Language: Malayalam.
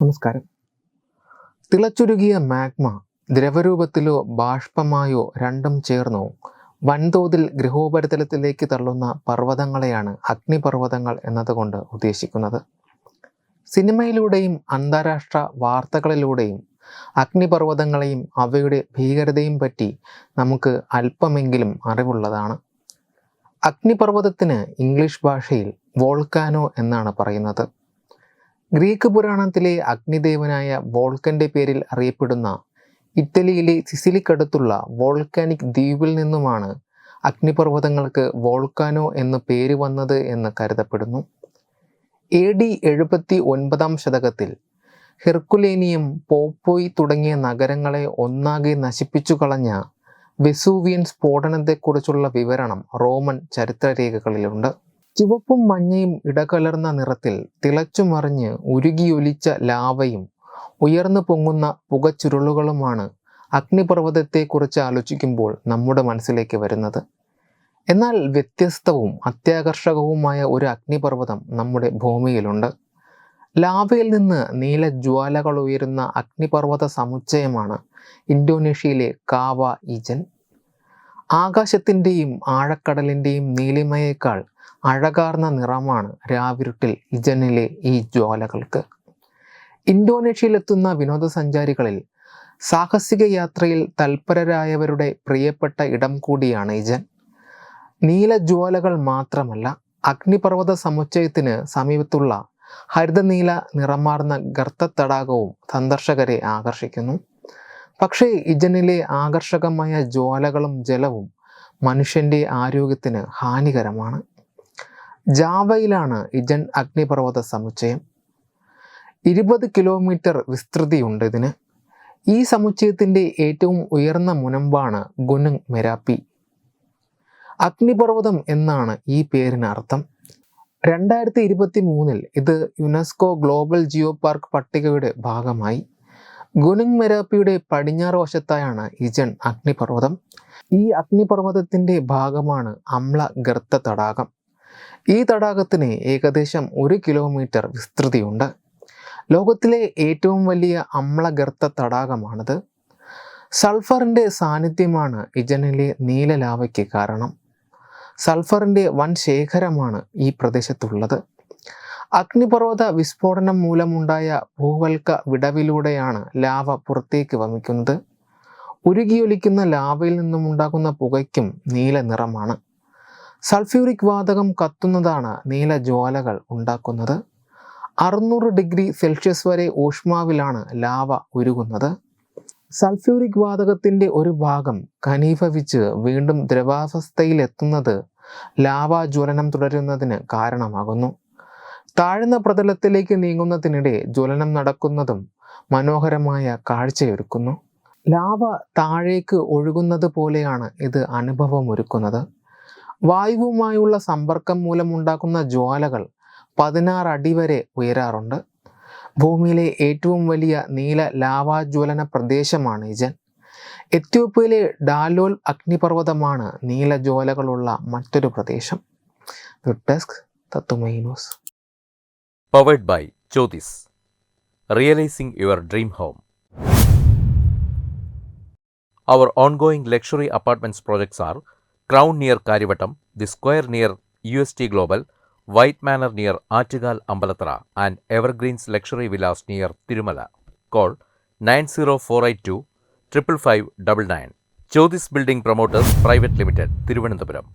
നമസ്കാരം. തിളച്ചുരുകിയ മാഗ്മ ദ്രവരൂപത്തിലോ ബാഷ്പമായോ രണ്ടും ചേർന്നോ വൻതോതിൽ ഗൃഹോപരിതലത്തിലേക്ക് തള്ളുന്ന പർവ്വതങ്ങളെയാണ് അഗ്നിപർവ്വതങ്ങൾ എന്നതുകൊണ്ട് ഉദ്ദേശിക്കുന്നത്. സിനിമയിലൂടെയും അന്താരാഷ്ട്ര വാർത്തകളിലൂടെയും അഗ്നിപർവ്വതങ്ങളെയും അവയുടെ ഭീകരതയും പറ്റി നമുക്ക് അല്പമെങ്കിലും അറിവുള്ളതാണ്. അഗ്നിപർവ്വതത്തിന് ഇംഗ്ലീഷ് ഭാഷയിൽ വോൾക്കാനോ എന്നാണ് പറയുന്നത്. ഗ്രീക്ക് പുരാണത്തിലെ അഗ്നിദേവനായ വോൾക്കൻ്റെ പേരിൽ അറിയപ്പെടുന്ന ഇറ്റലിയിലെ സിസിലിക്കടുത്തുള്ള വോൾക്കാനിക് ദ്വീപിൽ നിന്നുമാണ് അഗ്നിപർവ്വതങ്ങൾക്ക് വോൾക്കാനോ എന്ന് പേര് വന്നത് എന്ന് കരുതപ്പെടുന്നു. AD 79 ശതകത്തിൽ ഹെർക്കുലേനിയം, പോപ്പോയ് തുടങ്ങിയ നഗരങ്ങളെ ഒന്നാകെ നശിപ്പിച്ചു കളഞ്ഞ വെസൂവിയൻ സ്ഫോടനത്തെക്കുറിച്ചുള്ള വിവരണം റോമൻ ചരിത്രരേഖകളിലുണ്ട്. ചുവപ്പും മഞ്ഞയും ഇടകലർന്ന നിറത്തിൽ തിളച്ചുമറിഞ്ഞ് ഉരുകിയൊലിച്ച ലാവയും ഉയർന്നു പൊങ്ങുന്ന പുകച്ചുരുളുകളുമാണ് അഗ്നിപർവ്വതത്തെക്കുറിച്ച് ആലോചിക്കുമ്പോൾ നമ്മുടെ മനസ്സിലേക്ക് വരുന്നത്. എന്നാൽ വ്യത്യസ്തവും അത്യാകർഷകവുമായ ഒരു അഗ്നിപർവ്വതം നമ്മുടെ ഭൂമിയിലുണ്ട്. ലാവയിൽ നിന്ന് നീലജ്വാലകൾ ഉയരുന്ന അഗ്നിപർവ്വത സമുച്ചയമാണ് ഇന്തോനേഷ്യയിലെ കാവ ഇജൻ. ആകാശത്തിൻ്റെയും ആഴക്കടലിൻ്റെയും നീലിമയേക്കാൾ അഴകാർന്ന നിറമാണ് രാവിരുട്ടിൽ ഇജനിലെ ഈ ജ്വാലകൾക്ക്. ഇന്തോനേഷ്യയിലെത്തുന്ന വിനോദസഞ്ചാരികളിൽ സാഹസിക യാത്രയിൽ തൽപരരായവരുടെ പ്രിയപ്പെട്ട ഇടം കൂടിയാണ് ഇജൻ. നീലജ്വാലകൾ മാത്രമല്ല, അഗ്നിപർവ്വത സമുച്ചയത്തിന് സമീപത്തുള്ള ഹരിതനീല നിറമാർന്ന ഗർത്തത്തടാകവും സന്ദർശകരെ ആകർഷിക്കുന്നു. പക്ഷേ ഇജനിലെ ആകർഷകമായ ജ്വാലകളും ജലവും മനുഷ്യൻ്റെ ആരോഗ്യത്തിന് ഹാനികരമാണ്. ജാവയിലാണ് ഇജൻ അഗ്നിപർവ്വത സമുച്ചയം. 20 കിലോമീറ്റർ വിസ്തൃതിയുണ്ട് ഇതിന്. ഈ സമുച്ചയത്തിൻ്റെ ഏറ്റവും ഉയർന്ന മുനമ്പാണ് ഗുനുങ് മെരാപ്പി. അഗ്നിപർവ്വതം എന്നാണ് ഈ പേരിന് അർത്ഥം. 2023 ഇത് യുനെസ്കോ ഗ്ലോബൽ ജിയോ പാർക്ക് പട്ടികയുടെ ഭാഗമായി. ഗുനുങ് മെരാപ്പിയുടെ പടിഞ്ഞാറ് വശത്തായാണ് ഇജൻ അഗ്നിപർവ്വതം. ഈ അഗ്നിപർവ്വതത്തിൻ്റെ ഭാഗമാണ് അമ്ല ഗർത്ത തടാകം. ഈ തടാകത്തിന് ഏകദേശം 1 കിലോമീറ്റർ വിസ്തൃതിയുണ്ട്. ലോകത്തിലെ ഏറ്റവും വലിയ അമ്ലഗർത്ത തടാകമാണിത്. സൾഫറിൻ്റെ സാന്നിധ്യമാണ് ഇജനിലെ നീല ലാവയ്ക്ക് കാരണം. സൾഫറിൻ്റെ വൻ ശേഖരമാണ് ഈ പ്രദേശത്തുള്ളത്. അഗ്നിപർവ്വത വിസ്ഫോടനം മൂലമുണ്ടായ ഭൂവൽക്ക വിടവിലൂടെയാണ് ലാവ പുറത്തേക്ക് വമിക്കുന്നത്. ഉരുകിയൊലിക്കുന്ന ലാവയിൽ നിന്നുമുണ്ടാകുന്ന പുകയ്ക്കും നീല നിറമാണ്. സൾഫ്യൂറിക് വാതകം കത്തുന്നതാണ് നീല ജ്വാലകൾ ഉണ്ടാക്കുന്നത്. 600 ഡിഗ്രി സെൽഷ്യസ് വരെ ഊഷ്മാവിലാണ് ലാവ ഉരുകുന്നത്. സൾഫ്യൂറിക് വാതകത്തിൻ്റെ ഒരു ഭാഗം ഘനീഭവിച്ച് വീണ്ടും ദ്രവാവസ്ഥയിലെത്തുന്നത് ലാവാജ്വലനം തുടരുന്നതിന് കാരണമാകുന്നു. താഴ്ന്ന പ്രതലത്തിലേക്ക് നീങ്ങുന്നതിനിടെ ജ്വലനം നടക്കുന്നതും മനോഹരമായ കാഴ്ചയൊരുക്കുന്നു. ലാവ താഴേക്ക് ഒഴുകുന്നത് പോലെയാണ് ഇത് അനുഭവമൊരുക്കുന്നത്. വായുവുമായുള്ള സമ്പർക്കം മൂലമുണ്ടാക്കുന്ന ജ്വാലകൾ 16 അടി വരെ ഉയരാറുണ്ട്. ഭൂമിയിലെ ഏറ്റവും വലിയ നീല ലാവാജ്വലന പ്രദേശമാണ് ഇജൻ. എത്യോപ്യയിലെ ഡാലോൽ അഗ്നിപർവ്വതമാണ് നീലജ്വാലകളുള്ള മറ്റൊരു പ്രദേശം. വെബ് ഡെസ്ക് തത്തുമൈ news. Powered by Jyotis. Realizing your dream home. Our ongoing luxury apartments projects are Crown near Karivattam, The Square near UST Global, White Manor near Aattugal Ambalathara, and Evergreens Luxury Villas near Tirumala. Call 90482 55599. Jyotis Building Promoters Private Limited, Thiruvananthapuram.